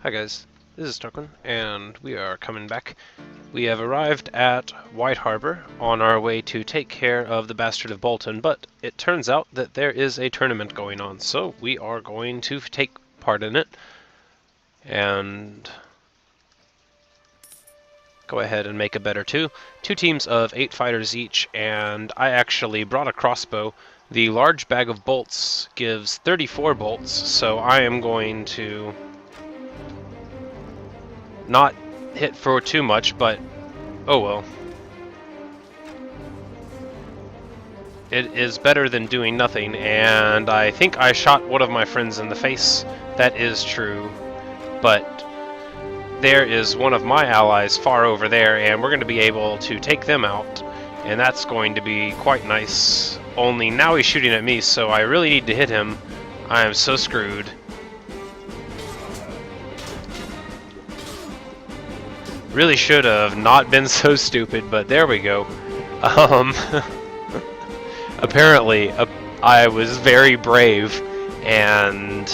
Hi guys, this is Tarquin, and we are coming back. We have arrived at White Harbor on our way to take care of the Bastard of Bolton, but it turns out that there is a tournament going on, so we are going to take part in it and go ahead and make a better two. Two teams of 8 fighters each, and I actually brought a crossbow. The large bag of bolts gives 34 bolts, so I am going to not hit for too much, but oh well. It is better than doing nothing, and I think I shot one of my friends in the face. That is true, but there is one of my allies far over there, and we're going to be able to take them out, and that's going to be quite nice. Only now he's shooting at me, so I really need to hit him. I am so screwed. Really should have not been so stupid, but there we go. Apparently, I was very brave, and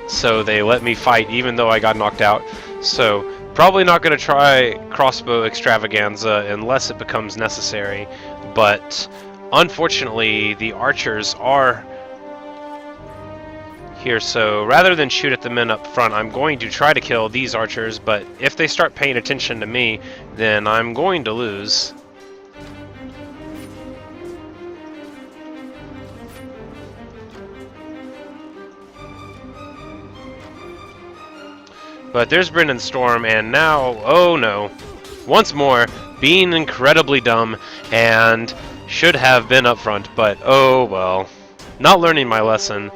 so they let me fight even though I got knocked out. So, probably not going to try crossbow extravaganza unless it becomes necessary, but unfortunately the archers are here, so rather than shoot at the men up front, I'm going to try to kill these archers, but if they start paying attention to me, then I'm going to lose. But there's Brendan Storm, and now, oh no, once more, being incredibly dumb, and should have been up front, but oh well. Not learning my lesson.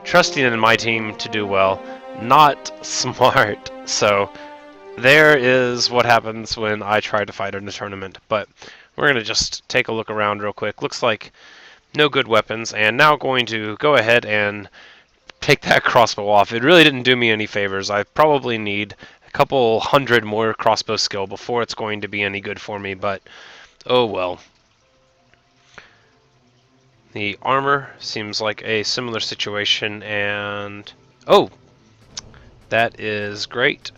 Trusting in my team to do well, not smart. So there is what happens when I try to fight in a tournament. But we're going to just take a look around real quick. Looks like no good weapons, and now going to go ahead and take that crossbow off. It really didn't do me any favors. I probably need a couple hundred more crossbow skill before it's going to be any good for me, but oh well. The armor seems like a similar situation, and oh, that is great.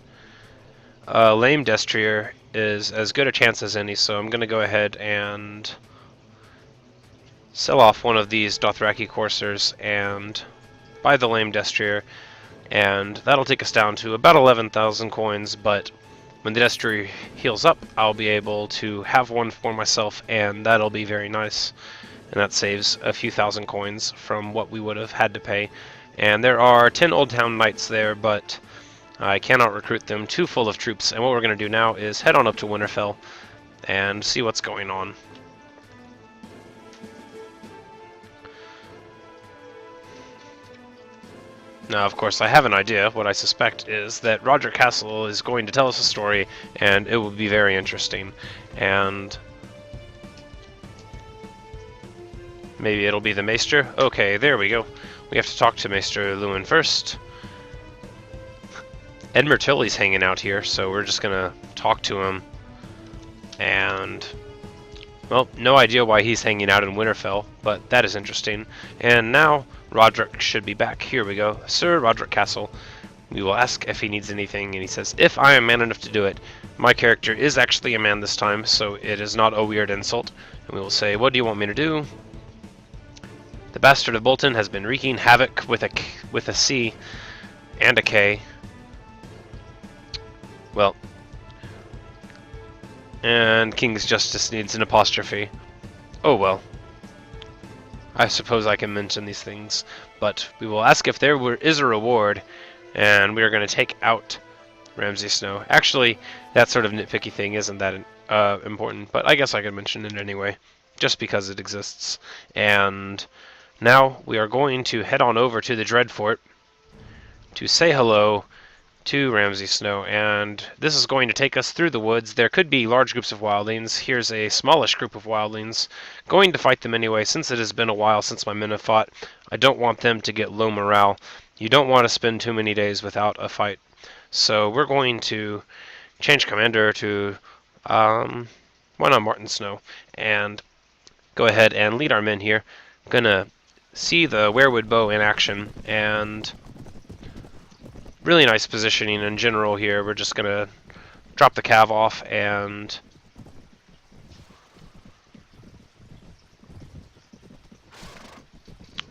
Lame Destrier is as good a chance as any, so I'm going to go ahead and sell off one of these Dothraki coursers and buy the Lame Destrier, and that'll take us down to about 11,000 coins, but when the Destrier heals up, I'll be able to have one for myself, and that'll be very nice. And that saves a few thousand coins from what we would have had to pay. And there are 10 Old Town Knights there, but I cannot recruit them too full of troops. And what we're going to do now is head on up to Winterfell and see what's going on. Now, of course, I have an idea. What I suspect is that Roderick Castle is going to tell us a story, and it will be very interesting. And maybe it'll be the Maester? Okay, there we go. We have to talk to Maester Lewin first. Edmure Tully's hanging out here, so we're just gonna talk to him. And, well, no idea why he's hanging out in Winterfell, but that is interesting. And now, Roderick should be back. Here we go. Sir Roderick Castle. We will ask if he needs anything, and he says, if I am man enough to do it. My character is actually a man this time, so it is not a weird insult. And we will say, what do you want me to do? The Bastard of Bolton has been wreaking havoc with a C and a K. Well, and King's Justice needs an apostrophe. Oh well. I suppose I can mention these things, but we will ask if there is a reward, and we are going to take out Ramsay Snow. Actually, that sort of nitpicky thing isn't that important, but I guess I could mention it anyway, just because it exists. And now we are going to head on over to the Dreadfort to say hello to Ramsay Snow, and this is going to take us through the woods. There could be large groups of wildlings. Here's a smallish group of wildlings. Going to fight them anyway, since it has been a while since my men have fought. I don't want them to get low morale. You don't want to spend too many days without a fight. So we're going to change commander to why not Martin Snow, and go ahead and lead our men here. Gonna see the weirwood bow in action, and really nice positioning in general here. We're just going to drop the cav off, and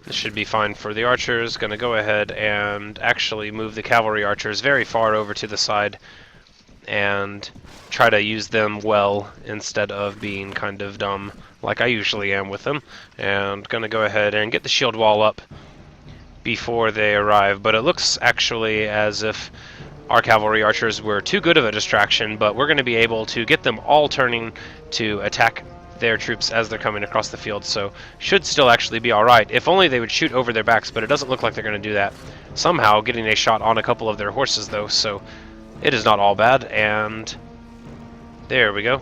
this should be fine for the archers. Going to go ahead and actually move the cavalry archers very far over to the side and try to use them well instead of being kind of dumb like I usually am with them. And going to go ahead and get the shield wall up before they arrive, but it looks actually as if our cavalry archers were too good of a distraction, but we're going to be able to get them all turning to attack their troops as they're coming across the field, so should still actually be alright. If only they would shoot over their backs, but it doesn't look like they're going to do that. Somehow getting a shot on a couple of their horses though, so it is not all bad, and there we go.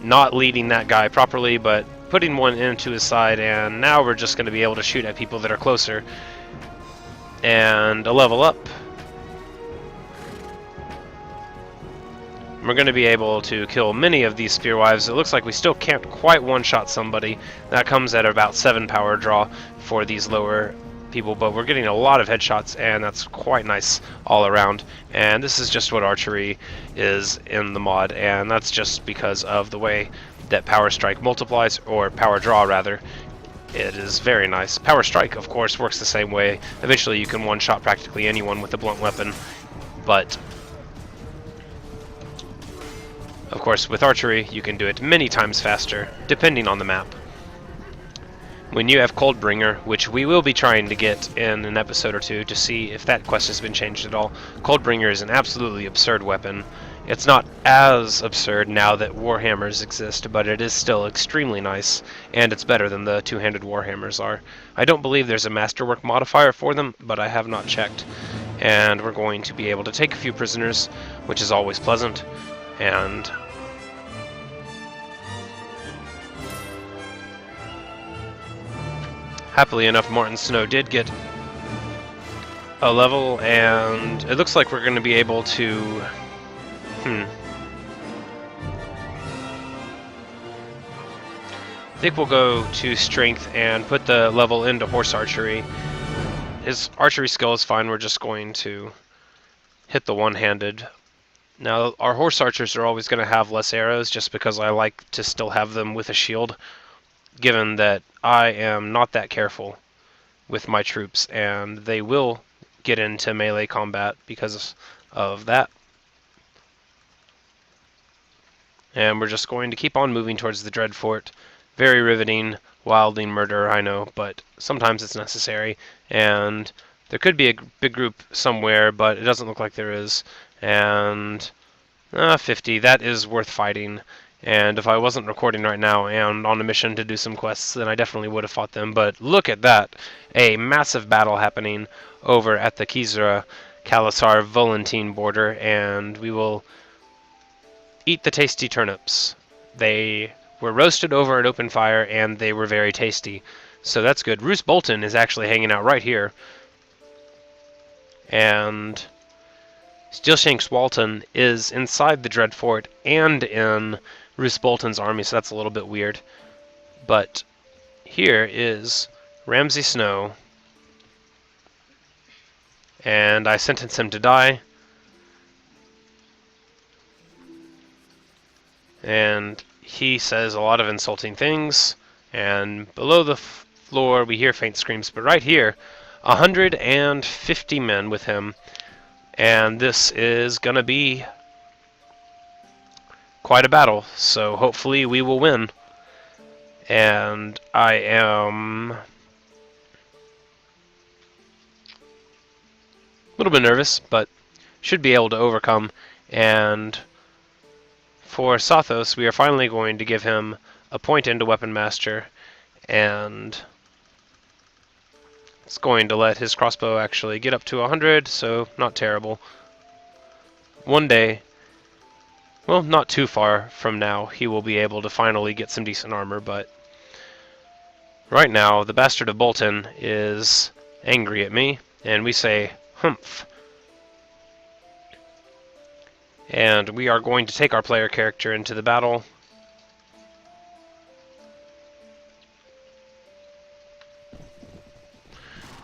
Not leading that guy properly, but putting one into his side, and now we're just going to be able to shoot at people that are closer. And a level up. We're going to be able to kill many of these spearwives. It looks like we still can't quite one-shot somebody. That comes at about 7 power draw for these lower people, but we're getting a lot of headshots, and that's quite nice all around. And this is just what archery is in the mod, and that's just because of the way that power strike multiplies, or power draw rather. It is very nice. Power strike, of course, works the same way. Eventually you can one-shot practically anyone with a blunt weapon, but of course with archery you can do it many times faster, depending on the map. When you have Coldbringer, which we will be trying to get in an episode or two to see if that quest has been changed at all, Coldbringer is an absolutely absurd weapon. It's not as absurd now that Warhammers exist, but it is still extremely nice, and it's better than the two-handed Warhammers are. I don't believe there's a Masterwork modifier for them, but I have not checked. And we're going to be able to take a few prisoners, which is always pleasant, and happily enough, Martin Snow did get a level, and it looks like we're going to be able to... I think we'll go to strength and put the level into horse archery. His archery skill is fine, we're just going to hit the one-handed. Now, our horse archers are always going to have less arrows, just because I like to still have them with a shield, given that I am not that careful with my troops, and they will get into melee combat because of that. And we're just going to keep on moving towards the Dreadfort. Very riveting, wilding murder, I know, but sometimes it's necessary. And there could be a big group somewhere, but it doesn't look like there is. And 50, that is worth fighting. And if I wasn't recording right now and on a mission to do some quests, then I definitely would have fought them. But look at that! A massive battle happening over at the Kizra Kalasar Volantine border, and we will eat the tasty turnips. They were roasted over an open fire, and they were very tasty. So that's good. Lord Bolton is actually hanging out right here. And Steelshanks Walton is inside the Dreadfort and in Lord Bolton's army, so that's a little bit weird. But here is Ramsay Snow, and I sentence him to die. And he says a lot of insulting things, and below the floor we hear faint screams, but right here, 150 men with him, and this is gonna be quite a battle, so hopefully we will win. And I am a little bit nervous, but should be able to overcome. And for Sathos, we are finally going to give him a point into Weapon Master, and it's going to let his crossbow actually get up to 100, so not terrible. One day, well, not too far from now, he will be able to finally get some decent armor, but right now, the Bastard of Bolton is angry at me, and we say, humph. And we are going to take our player character into the battle.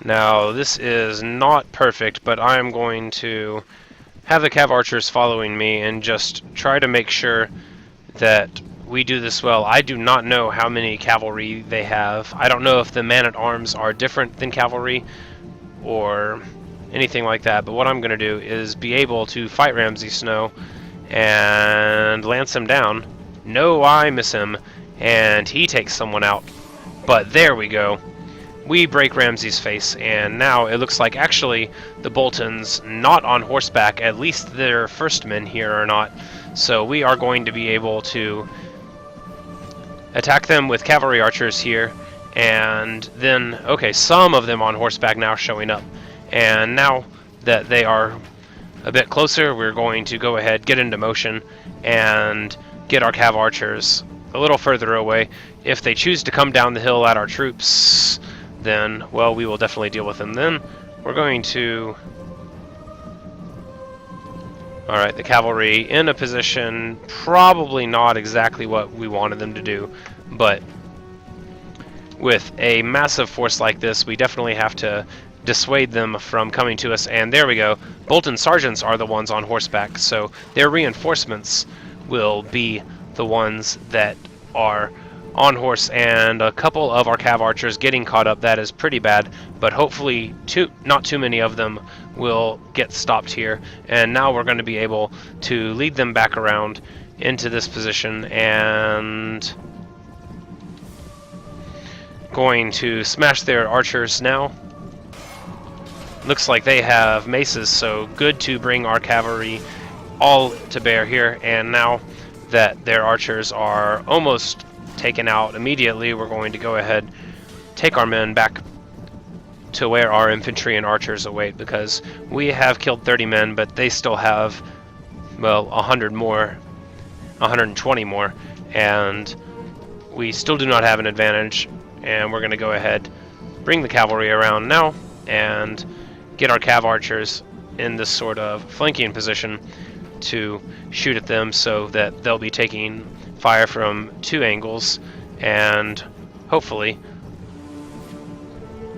Now, this is not perfect, but I'm going to have the cav archers following me and just try to make sure that we do this well. I do not know how many cavalry they have. I don't know if the man-at-arms are different than cavalry or anything like that, but what I'm going to do is be able to fight Ramsay Snow and lance him down. No, I miss him, and he takes someone out. But there we go. We break Ramsay's face, and now it looks like actually the Boltons not on horseback, at least their first men here are not. So we are going to be able to attack them with cavalry archers here, and then, okay, some of them on horseback now showing up. And now that they are a bit closer, we're going to go ahead, get into motion, and get our cav archers a little further away. If they choose to come down the hill at our troops, then, well, we will definitely deal with them then. We're going to... Alright, the cavalry in a position, probably not exactly what we wanted them to do, but with a massive force like this, we definitely have to dissuade them from coming to us. And there we go. Bolton sergeants are the ones on horseback, so their reinforcements will be the ones that are on horse, and a couple of our cav archers getting caught up. That is pretty bad, but hopefully not too many of them will get stopped here. And now we're going to be able to lead them back around into this position and going to smash their archers now. Looks like they have maces, so good to bring our cavalry all to bear here. And now that their archers are almost taken out immediately, we're going to go ahead, take our men back to where our infantry and archers await, because we have killed 30 men, but they still have, well, 100 more, 120 more, and we still do not have an advantage. And we're going to go ahead, bring the cavalry around now, and get our cav archers in this sort of flanking position to shoot at them, so that they'll be taking fire from two angles and hopefully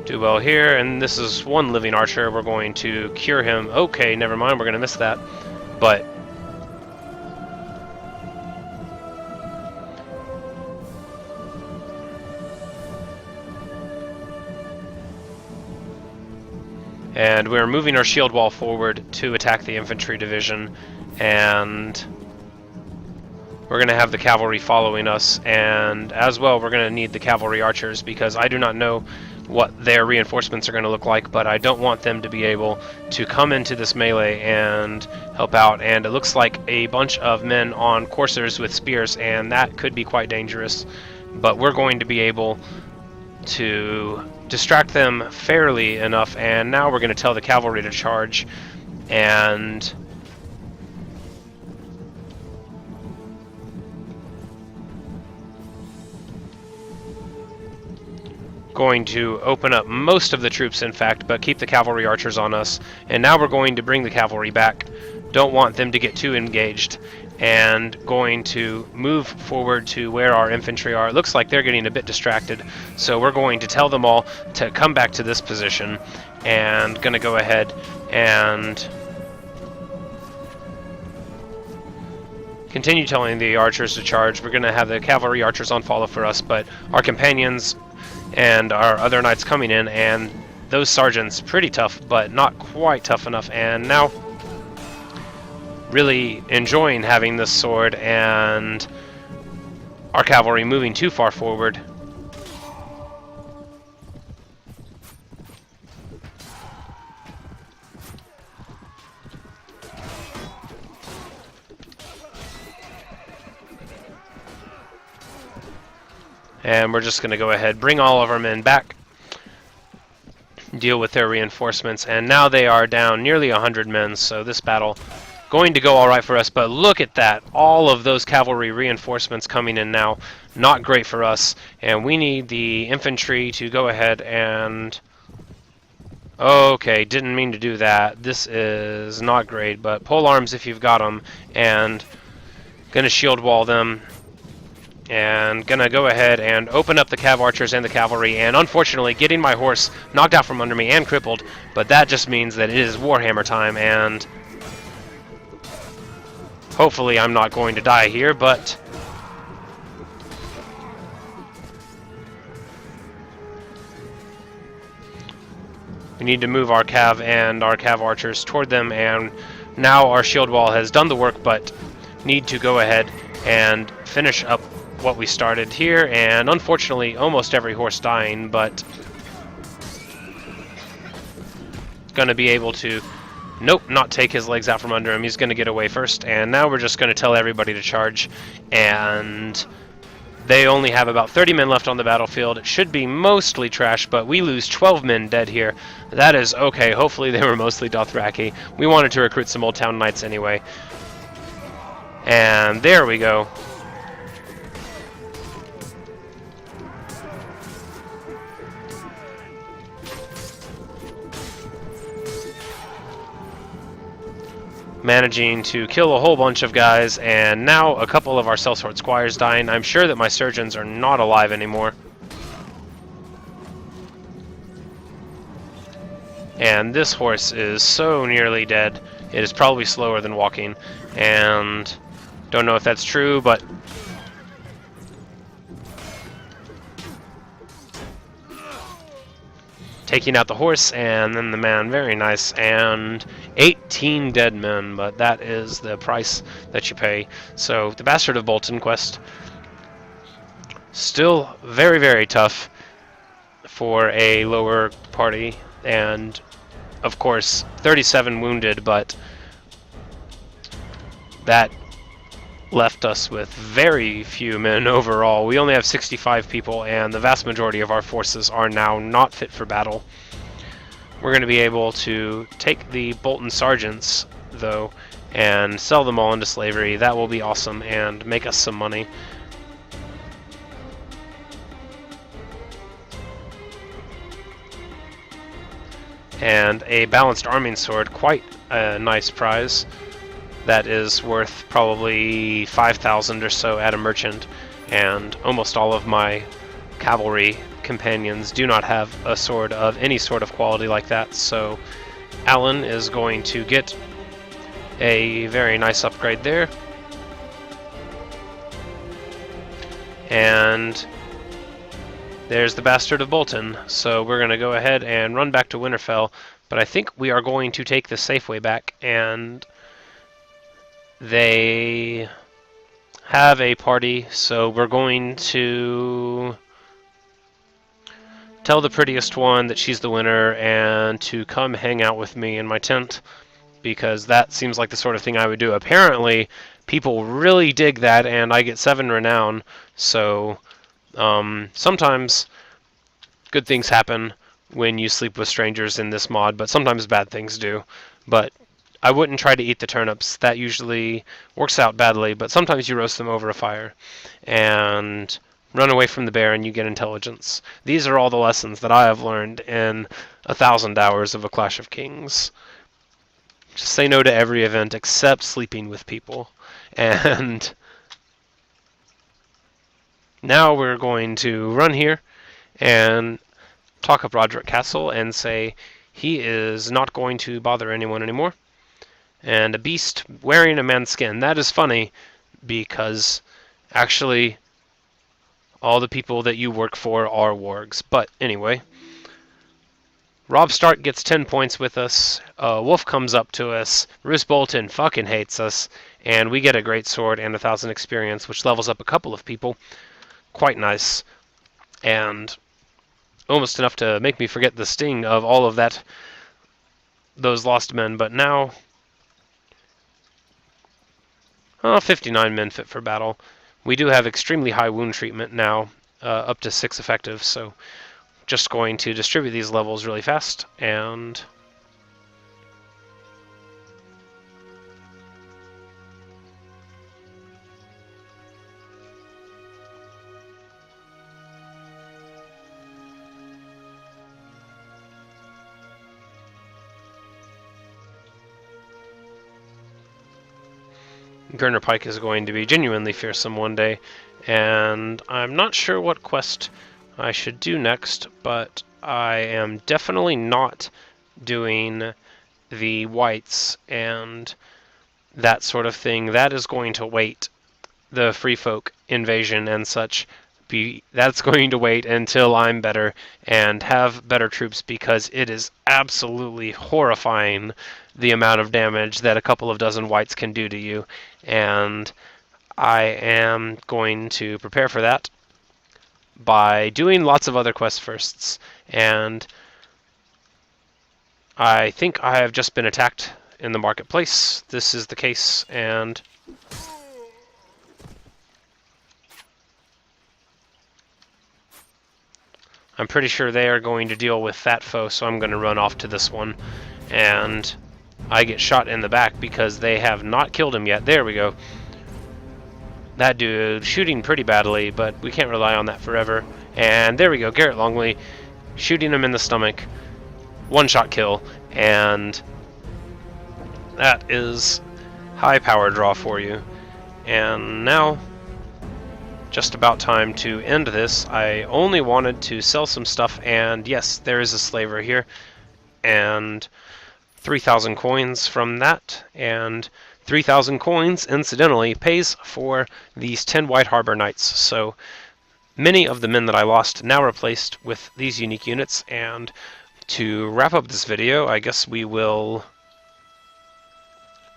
do well here. And this is one living archer. We're going to cure him. Okay, never mind, we're going to miss that. But and we're moving our shield wall forward to attack the infantry division, and we're going to have the cavalry following us, and as well we're going to need the cavalry archers, because I do not know what their reinforcements are going to look like, but I don't want them to be able to come into this melee and help out. And it looks like a bunch of men on coursers with spears, and that could be quite dangerous, but we're going to be able to distract them fairly enough. And now we're going to tell the cavalry to charge, and going to open up most of the troops, in fact, but keep the cavalry archers on us. And now we're going to bring the cavalry back. Don't want them to get too engaged, and going to move forward to where our infantry are. It looks like they're getting a bit distracted, so we're going to tell them all to come back to this position, and going to go ahead and continue telling the archers to charge. We're going to have the cavalry archers on follow for us, but our companions and our other knights coming in, and those sergeants pretty tough, but not quite tough enough. And now really enjoying having this sword, and our cavalry moving too far forward. And we're just going to go ahead, bring all of our men back, deal with their reinforcements, and now they are down nearly 100 men, so this battle going to go all right for us. But look at that, all of those cavalry reinforcements coming in now. Not great for us, and we need the infantry to go ahead and... Okay, didn't mean to do that. This is not great, but pole arms if you've got them, and gonna shield wall them And gonna go ahead and open up the cav archers and the cavalry, and unfortunately getting my horse knocked out from under me and crippled, but that just means that it is Warhammer time, and hopefully I'm not going to die here, but we need to move our cav and our cav archers toward them, and now our shield wall has done the work, but need to go ahead and finish up what we started here, and unfortunately almost every horse dying, but gonna be able to, nope, not take his legs out from under him. He's gonna get away first, and now we're just gonna tell everybody to charge, and they only have about 30 men left on the battlefield. It should be mostly trash, but we lose 12 men dead here. That is okay. Hopefully they were mostly Dothraki. We wanted to recruit some Old Town Knights anyway. And there we go. Managing to kill a whole bunch of guys, and now a couple of our sellsword squires dying. I'm sure that my surgeons are not alive anymore. And this horse is so nearly dead. It is probably slower than walking, and don't know if that's true, but taking out the horse and then the man, very nice, and 18 dead men, but that is the price that you pay. So the Bastard of Bolton quest, still very, very tough for a lower party, and of course 37 wounded, but that left us with very few men overall. We only have 65 people, and the vast majority of our forces are now not fit for battle. We're going to be able to take the Bolton sergeants, though, and sell them all into slavery. That will be awesome and make us some money. And a balanced arming sword, quite a nice prize. That is worth probably 5,000 or so at a merchant, and almost all of my cavalry companions do not have a sword of any sort of quality like that, so Alan is going to get a very nice upgrade there. And there's the Bastard of Bolton, so we're going to go ahead and run back to Winterfell, but I think we are going to take the safe way back, and they have a party, so we're going to tell the prettiest one that she's the winner and to come hang out with me in my tent, because that seems like the sort of thing I would do. Apparently, people really dig that, and I get 7 renown, so sometimes good things happen when you sleep with strangers in this mod, but sometimes bad things do. But I wouldn't try to eat the turnips. That usually works out badly, but sometimes you roast them over a fire and run away from the bear and you get intelligence. These are all the lessons that I have learned in 1,000 hours of A Clash of Kings. Just say no to every event except sleeping with people. And now we're going to run here and talk up Roderick Castle and say he is not going to bother anyone anymore. And a beast wearing a man's skin. That is funny, because actually all the people that you work for are wargs. But anyway, Robb Stark gets 10 points with us. Wolf comes up to us. Roose Bolton fucking hates us. And we get a great sword and 1,000 experience, which levels up a couple of people. Quite nice. And almost enough to make me forget the sting of all of that, those lost men. But now 59 men fit for battle. We do have extremely high wound treatment now, up to 6 effective, so just going to distribute these levels really fast, and Gurner Pike is going to be genuinely fearsome one day, And I'm not sure what quest I should do next, but I am definitely not doing the whites and that sort of thing. That is going to wait. The free folk invasion and such, that's going to wait until I'm better and have better troops, because it is absolutely horrifying the amount of damage that a couple of dozen whites can do to you, and I am going to prepare for that by doing lots of other quest firsts. And I think I have just been attacked in the marketplace. This is the case, and I'm pretty sure they are going to deal with that foe, so I'm going to run off to this one. And I get shot in the back because they have not killed him yet. There we go. That dude shooting pretty badly, but we can't rely on that forever. And there we go, Garrett Longley shooting him in the stomach. One-shot kill, and that is high power draw for you. And now, just about time to end this. I only wanted to sell some stuff, and yes, there is a slaver here, and 3,000 coins from that, and 3,000 coins, incidentally, pays for these 10 White Harbor Knights. So many of the men that I lost now replaced with these unique units. And to wrap up this video, I guess we will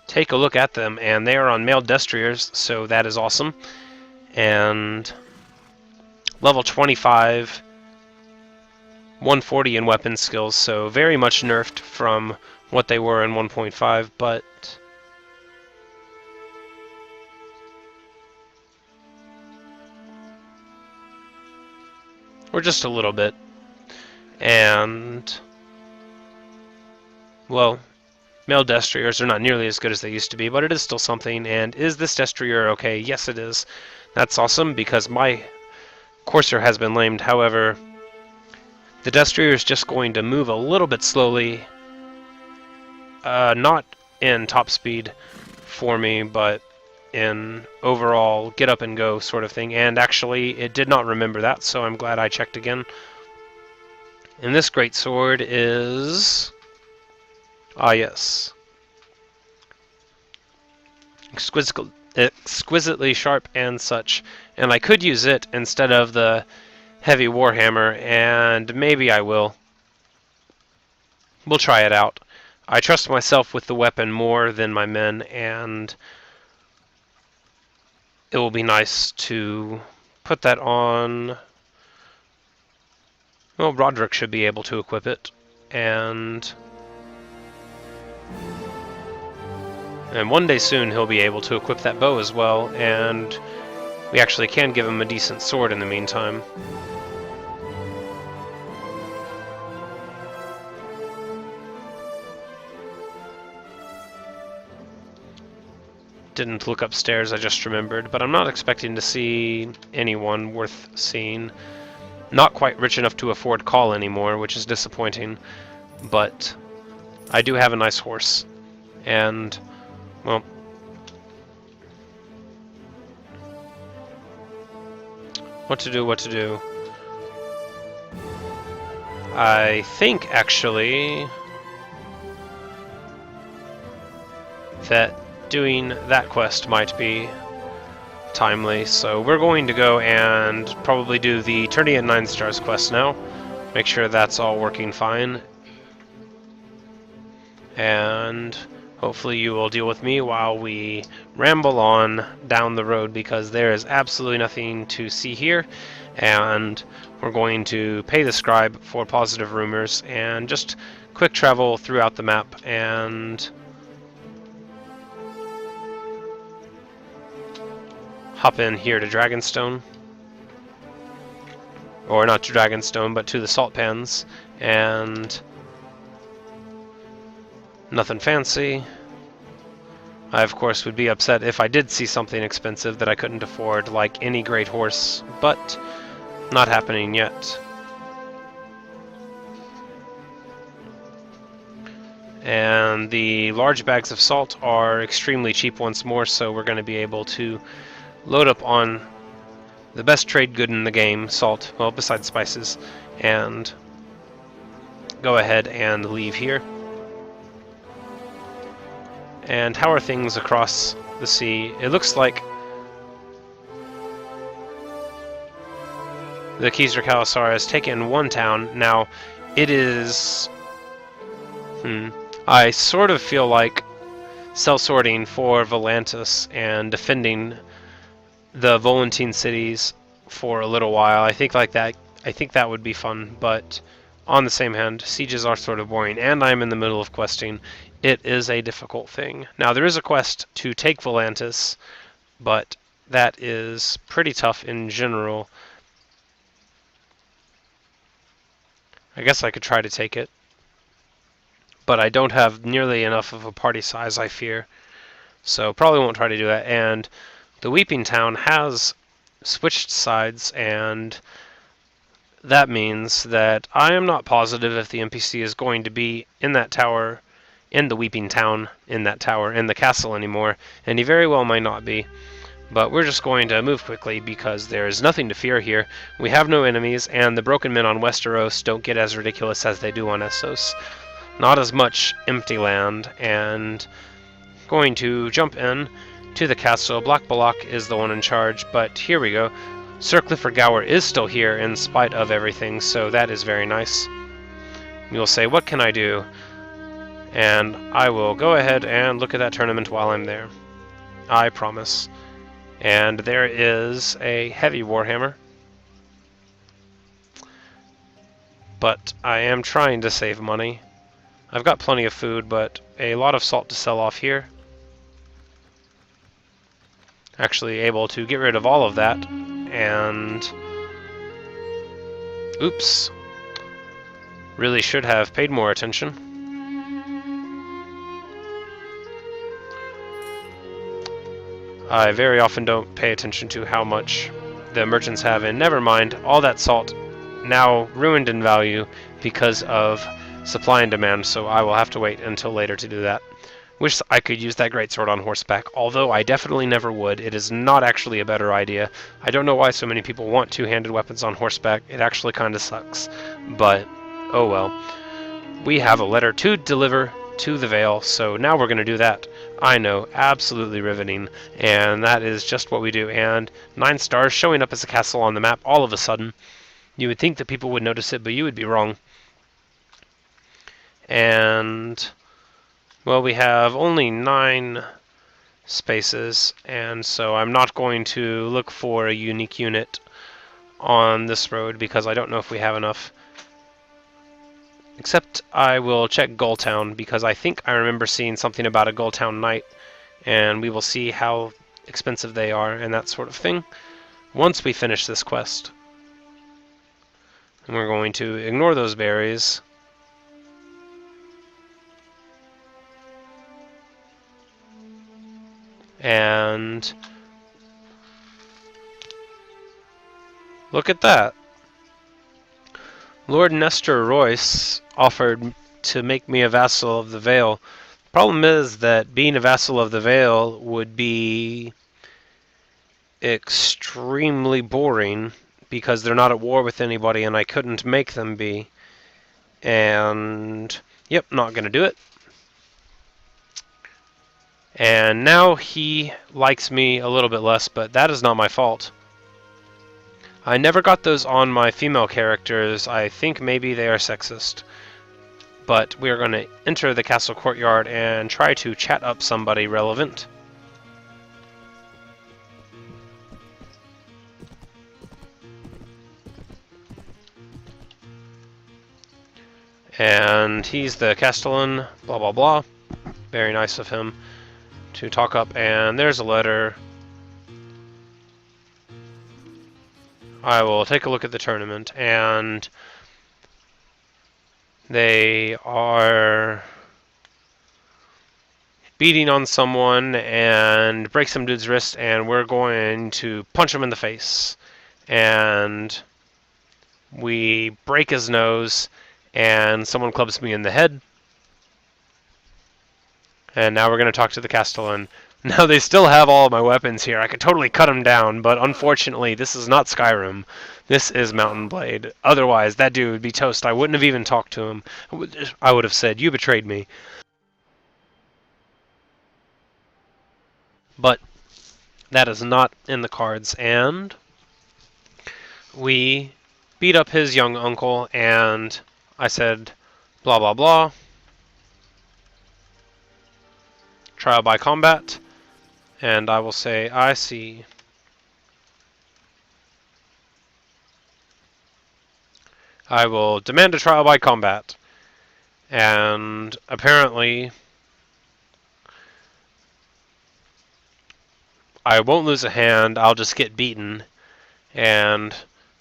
take a look at them, and they are on male destriers, so that is awesome. And level 25, 140 in weapon skills, so very much nerfed from what they were in 1.5, but or just a little bit. And well, male destriers are not nearly as good as they used to be, but it is still something. And is this destrier okay? Yes, it is. That's awesome, because my courser has been lamed. However, the destrier is just going to move a little bit slowly, not in top speed for me, but in overall get up and go sort of thing. And actually, it did not remember that, so I'm glad I checked again. And this great sword is... ah, yes. Exquisitely sharp and such. And I could use it instead of the heavy warhammer, and maybe I will. We'll try it out. I trust myself with the weapon more than my men, and it will be nice to put that on. Well, Roderick should be able to equip it, and one day soon he'll be able to equip that bow as well, and we actually can give him a decent sword in the meantime. Didn't look upstairs, I just remembered, but I'm not expecting to see anyone worth seeing. Not quite rich enough to afford call anymore, which is disappointing, but I do have a nice horse, and, well, what to do. I think, actually, that doing that quest might be timely, so we're going to go and probably do the Tourney and Ninestars quest now. Make sure that's all working fine. And hopefully you will deal with me while we ramble on down the road, because there is absolutely nothing to see here, and we're going to pay the scribe for positive rumors and just quick travel throughout the map and hop in here to Dragonstone, or not to Dragonstone, but to the salt pans, and nothing fancy. I, of course, would be upset if I did see something expensive that I couldn't afford, like any great horse, but not happening yet. And the large bags of salt are extremely cheap once more, so we're going to be able to load up on the best trade good in the game, salt, well, besides spices, and go ahead and leave here. And how are things across the sea? It looks like the Keezer Khalasar has taken one town. Now, it is... I sort of feel like cell-sorting for Volantis and defending the Volantine cities for a little while. I think that would be fun, but on the same hand, sieges are sort of boring, and I'm in the middle of questing. It is a difficult thing. Now, there is a quest to take Volantis, but that is pretty tough in general. I guess I could try to take it, but I don't have nearly enough of a party size, I fear. So probably won't try to do that. And the Weeping Town has switched sides, and that means that I am not positive if the NPC is going to be in that tower, in the Weeping Town, in that tower, in the castle anymore, and he very well might not be. But we're just going to move quickly because there is nothing to fear here. We have no enemies, and the broken men on Westeros don't get as ridiculous as they do on Essos. Not as much empty land, and going to jump in to the castle. Black Balak is the one in charge, but here we go. Sir Clifford Gower is still here in spite of everything, so that is very nice. You'll say, what can I do? And I will go ahead and look at that tournament while I'm there. I promise. And there is a heavy warhammer. But I am trying to save money. I've got plenty of food, but a lot of salt to sell off here. Actually able to get rid of all of that. And... oops. Really should have paid more attention. I very often don't pay attention to how much the merchants have, and never mind, all that salt now ruined in value because of supply and demand, so I will have to wait until later to do that. Wish I could use that greatsword on horseback, although I definitely never would. It is not actually a better idea. I don't know why so many people want two-handed weapons on horseback. It actually kind of sucks, but oh well. We have a letter to deliver to the Vale, so now we're going to do that. I know, absolutely riveting, and that is just what we do. And Ninestars showing up as a castle on the map all of a sudden. You would think that people would notice it, but you would be wrong. And, well, we have only 9 spaces, and so I'm not going to look for a unique unit on this road because I don't know if we have enough. Except I will check Gulltown because I think I remember seeing something about a Gulltown Knight, and we will see how expensive they are and that sort of thing once we finish this quest. And we're going to ignore those berries. And look at that. Lord Nestor Royce offered to make me a vassal of the Vale. Problem is that being a vassal of the Vale would be extremely boring because they're not at war with anybody and I couldn't make them be. And yep, not gonna do it. And now he likes me a little bit less, but that is not my fault. I never got those on my female characters. I think maybe they are sexist. But we are going to enter the castle courtyard and try to chat up somebody relevant. And he's the castellan, blah blah blah. Very nice of him to talk up. And there's a letter. I will take a look at the tournament, and they are beating on someone and break some dude's wrist, and we're going to punch him in the face. And we break his nose, and someone clubs me in the head. And now we're going to talk to the castellan. Now they still have all of my weapons here. I could totally cut them down, but unfortunately this is not Skyrim. This is Mountain Blade. Otherwise, that dude would be toast. I wouldn't have even talked to him. I would have said, "You betrayed me." But that is not in the cards, and we beat up his young uncle, and I said, blah blah blah. Trial by combat, and I will say, I see. I will demand a trial by combat. And apparently, I won't lose a hand, I'll just get beaten. And,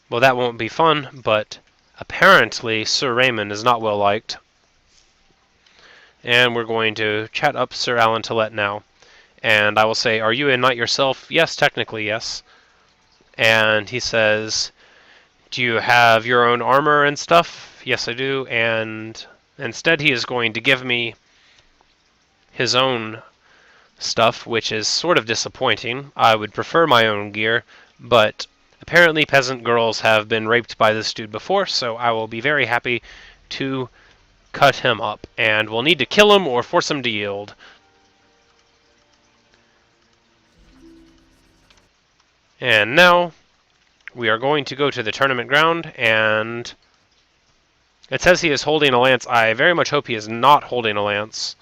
well, that won't be fun, but apparently Sir Raymond is not well liked. And we're going to chat up Sir Alan Tillett now. And I will say, "Are you a knight yourself?" "Yes, technically, yes." And he says, "Do you have your own armor and stuff?" "Yes, I do." And instead he is going to give me his own stuff, which is sort of disappointing. I would prefer my own gear, but apparently peasant girls have been raped by this dude before, so I will be very happy to cut him up. And we'll need to kill him or force him to yield. And now we are going to go to the tournament ground, and it says he is holding a lance. I very much hope he is not holding a lance.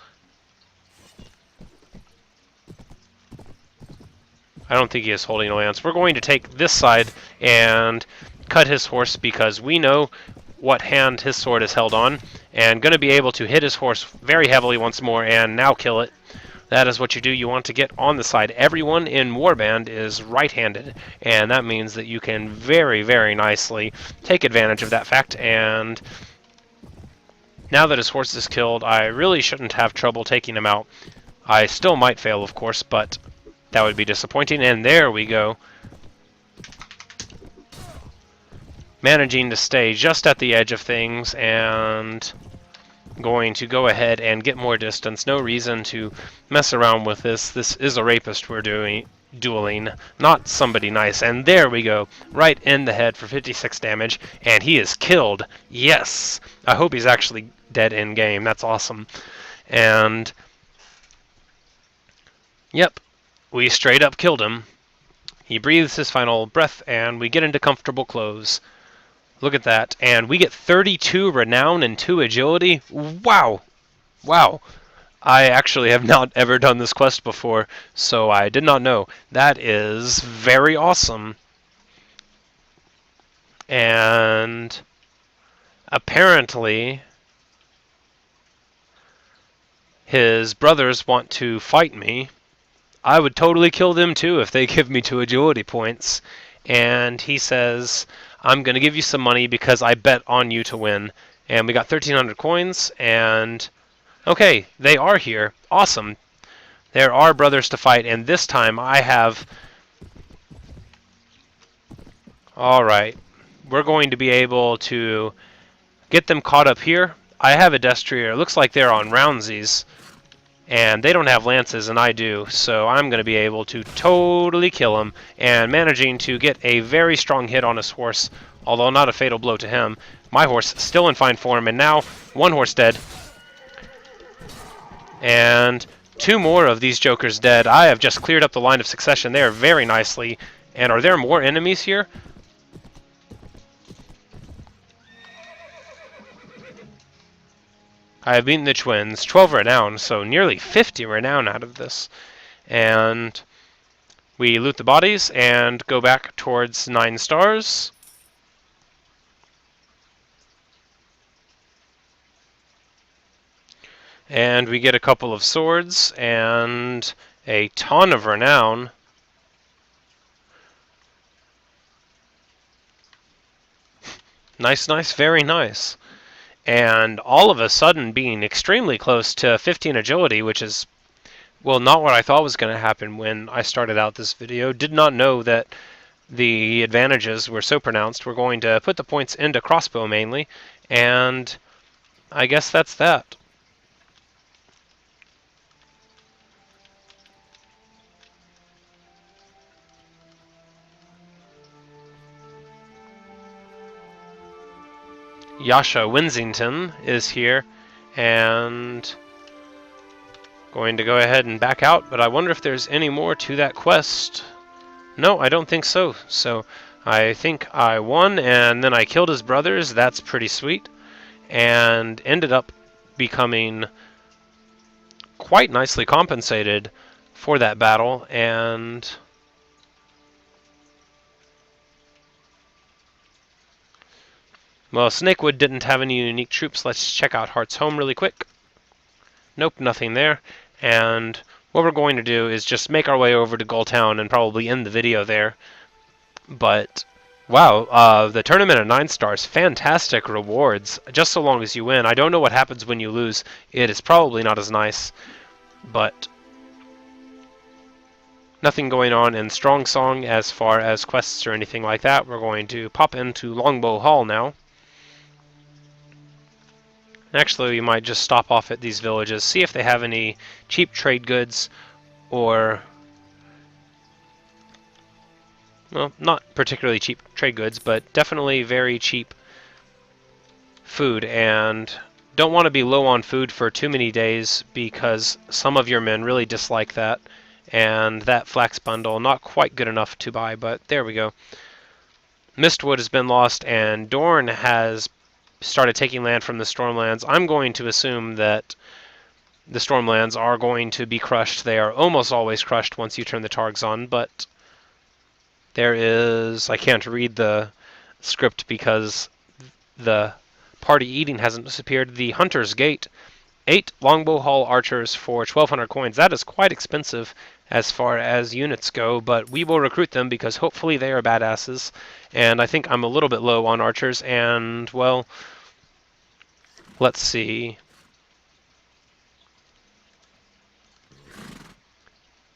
I don't think he is holding a lance. We're going to take this side and cut his horse because we know what hand his sword is held on, and going to be able to hit his horse very heavily once more and now kill it. That is what you do. You want to get on the side. Everyone in Warband is right-handed, and that means that you can very, very nicely take advantage of that fact. And now that his horse is killed, I really shouldn't have trouble taking him out. I still might fail, of course, but that would be disappointing. And there we go. Managing to stay just at the edge of things, and going to go ahead and get more distance. No reason to mess around with this. This is a rapist we're dueling, not somebody nice. And there we go, right in the head for 56 damage, and he is killed. Yes! I hope he's actually dead in game. That's awesome. And yep, we straight up killed him. He breathes his final breath, and we get into comfortable clothes. Look at that. And we get 32 renown and 2 agility. Wow! Wow. I actually have not ever done this quest before, so I did not know. That is very awesome. And apparently his brothers want to fight me. I would totally kill them too if they give me 2 agility points. And he says, "I'm going to give you some money because I bet on you to win." And we got 1,300 coins, and okay, they are here. Awesome. There are brothers to fight, and this time I have... Alright, we're going to be able to get them caught up here. I have a destrier. It looks like they're on roundsies, and they don't have lances, and I do, so I'm going to be able to totally kill him, and managing to get a very strong hit on his horse, although not a fatal blow to him. My horse still in fine form, and now 1 horse dead. And 2 more of these jokers dead. I have just cleared up the line of succession there very nicely. And are there more enemies here? I have beaten the twins, 12 renown, so nearly 50 renown out of this. And we loot the bodies and go back towards Ninestars. And we get a couple of swords and a ton of renown. Nice, nice, very nice. And all of a sudden being extremely close to 15 agility, which is, well, not what I thought was going to happen when I started out this video. Did not know that the advantages were so pronounced. We're going to put the points into crossbow mainly, and I guess that's that. Yasha Winsington is here, and going to go ahead and back out, but I wonder if there's any more to that quest. No, I don't think so. So I think I won, and then I killed his brothers. That's pretty sweet, and ended up becoming quite nicely compensated for that battle. And well, Snakewood didn't have any unique troops. Let's check out Heart's Home really quick. Nope, nothing there. And what we're going to do is just make our way over to Gulltown and probably end the video there. But wow, the tournament of Ninestars, fantastic rewards, just so long as you win. I don't know what happens when you lose. It is probably not as nice, but nothing going on in Strong Song as far as quests or anything like that. We're going to pop into Longbow Hall now. Actually, we might just stop off at these villages, see if they have any cheap trade goods, or, well, not particularly cheap trade goods, but definitely very cheap food. And don't want to be low on food for too many days, because some of your men really dislike that. And that flax bundle, not quite good enough to buy, but there we go. Mistwood has been lost, and Dorne has started taking land from the Stormlands. I'm going to assume that the Stormlands are going to be crushed. They are almost always crushed once you turn the Targs on, but there is... I can't read the script because the party eating hasn't disappeared. The Hunter's Gate. 8 Longbow Hall archers for 1,200 coins. That is quite expensive as far as units go, but we will recruit them because hopefully they are badasses. And I think I'm a little bit low on archers, and, well, let's see.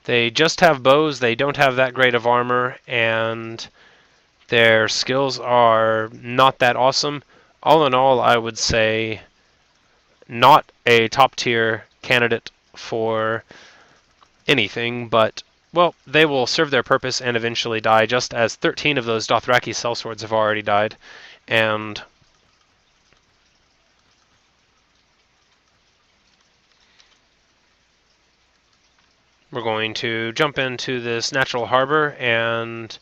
They just have bows. They don't have that great of armor, and their skills are not that awesome. All in all, I would say not a top-tier candidate for anything, but, well, they will serve their purpose and eventually die, just as 13 of those Dothraki sellswords have already died. And we're going to jump into this natural harbor, and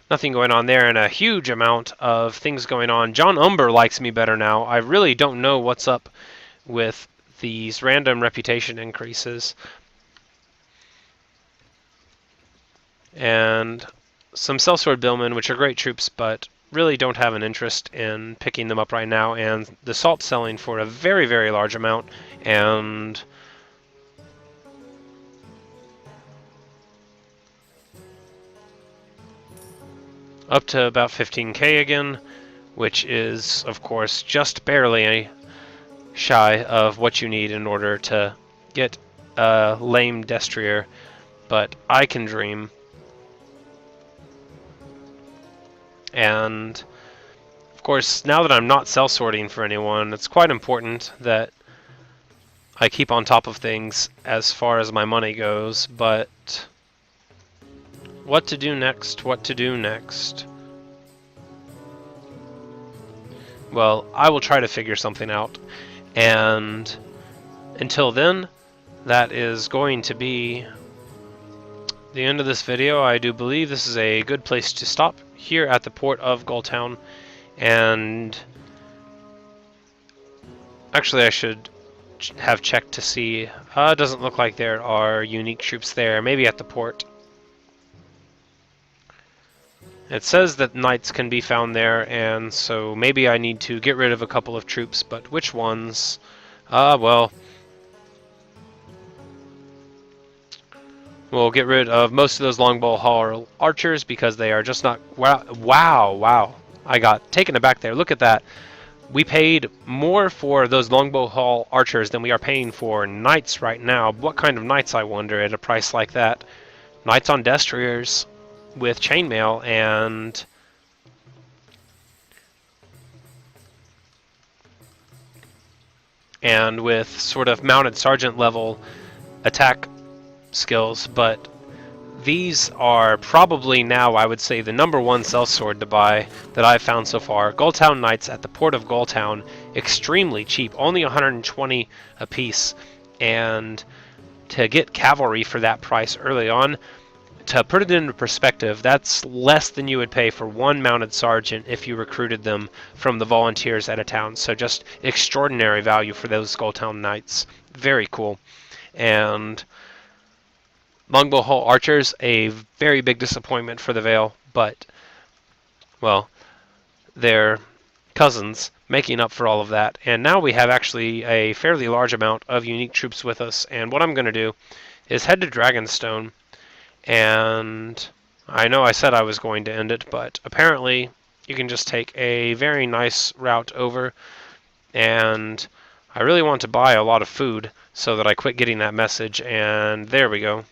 nothing going on there, and a huge amount of things going on. John Umber likes me better now. I really don't know what's up with these random reputation increases. And some sellsword billmen, which are great troops, but really don't have an interest in picking them up right now. And the salt selling for a very, very large amount, and up to about 15k again, which is, of course, just barely shy of what you need in order to get a lame destrier, but I can dream. And of course, now that I'm not sellsorting for anyone, it's quite important that I keep on top of things as far as my money goes. But what to do next? What to do next? Well, I will try to figure something out. And until then, that is going to be the end of this video. I do believe this is a good place to stop here at the port of Gulltown. And actually, I should have checked to see. It doesn't look like there are unique troops there. Maybe at the port. It says that knights can be found there, and so maybe I need to get rid of a couple of troops, but which ones? Well, we'll get rid of most of those Longbow Hall archers because they are just not... Wow. I got taken aback there. Look at that. We paid more for those Longbow Hall archers than we are paying for knights right now. What kind of knights, I wonder, at a price like that? Knights on destriers with chainmail and with sort of mounted sergeant level attack skills, but These are probably now, I would say, the #1 sellsword to buy that I've found so far. Gulltown Knights at the port of Gulltown, extremely cheap, only 120 a piece. And to get cavalry for that price early on, to put it into perspective, that's less than you would pay for one mounted sergeant if you recruited them from the volunteers at a town. So just extraordinary value for those Gulltown Knights. Very cool. And Longbow Hull Archers, a very big disappointment for the Vale, but, well, they're cousins making up for all of that. And now we have actually a fairly large amount of unique troops with us. And what I'm going to do is head to Dragonstone. And I know I said I was going to end it, but apparently you can just take a very nice route over. And I really want to buy a lot of food so that I quit getting that message. And there we go.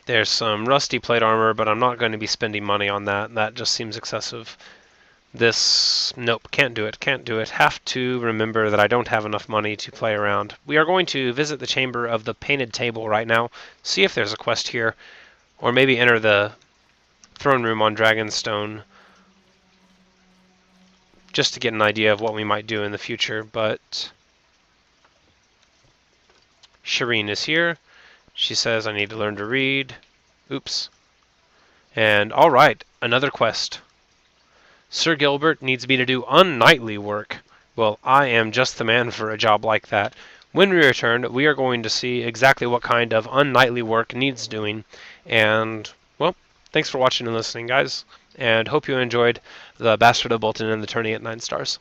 There's some rusty plate armor, but I'm not going to be spending money on that. That just seems excessive. Nope, can't do it, can't do it. Have to remember that I don't have enough money to play around. We are going to visit the Chamber of the Painted Table right now, see if there's a quest here, or maybe enter the throne room on Dragonstone, just to get an idea of what we might do in the future, but Shireen is here. She says I need to learn to read. Oops. And alright, another quest. Sir Gilbert needs me to do unknightly work. Well, I am just the man for a job like that. When we return, we are going to see exactly what kind of unknightly work needs doing. And, well, thanks for watching and listening, guys. And hope you enjoyed the Bastard of Bolton and the Tourney at Ninestars.